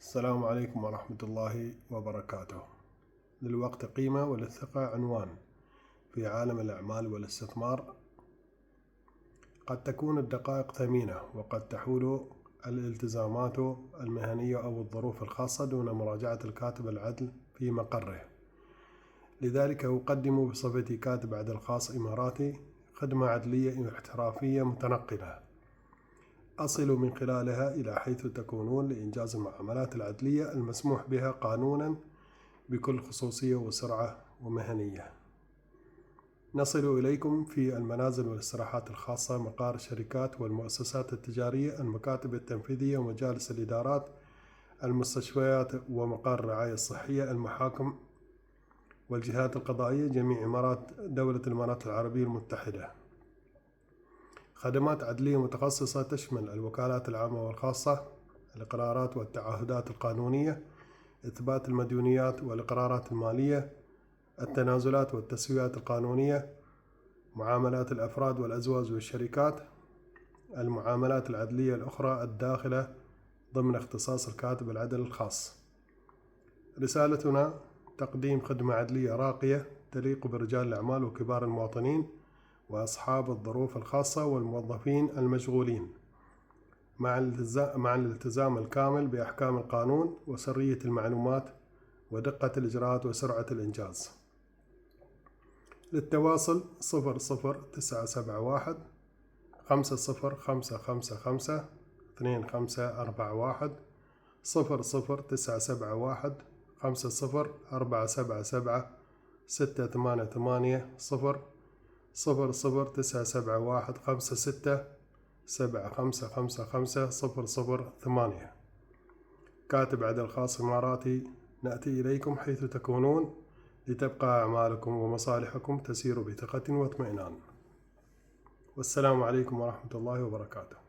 السلام عليكم ورحمة الله وبركاته. للوقت قيمة وللثقة عنوان. في عالم الأعمال والاستثمار قد تكون الدقائق ثمينة، وقد تحول الالتزامات المهنية أو الظروف الخاصة دون مراجعة الكاتب العدل في مقره. لذلك أقدم بصفتي كاتب عدل خاص إماراتي خدمة عدلية احترافية متنقلة، أصل من خلالها إلى حيث تكونون لإنجاز المعاملات العدلية المسموح بها قانوناً بكل خصوصية وسرعة ومهنية. نصل إليكم في المنازل والاستراحات الخاصة، مقار الشركات والمؤسسات التجارية، المكاتب التنفيذية ومجالس الإدارات، المستشفيات ومقار الرعاية الصحية، المحاكم والجهات القضائية، جميع إمارات دولة الإمارات العربية المتحدة. خدمات عدلية متخصصة تشمل الوكالات العامة والخاصة، الإقرارات والتعهدات القانونية، إثبات المديونيات والإقرارات المالية، التنازلات والتسويات القانونية، معاملات الأفراد والأزواج والشركات، المعاملات العدلية الأخرى الداخلة ضمن اختصاص الكاتب العدل الخاص. رسالتنا تقديم خدمة عدلية راقية تليق برجال الأعمال وكبار المواطنين وأصحاب الظروف الخاصة والموظفين المشغولين، مع الالتزام الكامل بأحكام القانون وسرية المعلومات ودقة الإجراءات وسرعة الإنجاز. للتواصل 00971 50555 2541 00971 50477 688 00971 567555 كاتب عدل خاص إماراتي. نأتي إليكم حيث تكونون لتبقى أعمالكم ومصالحكم تسير بثقة واطمئنان. والسلام عليكم ورحمة الله وبركاته.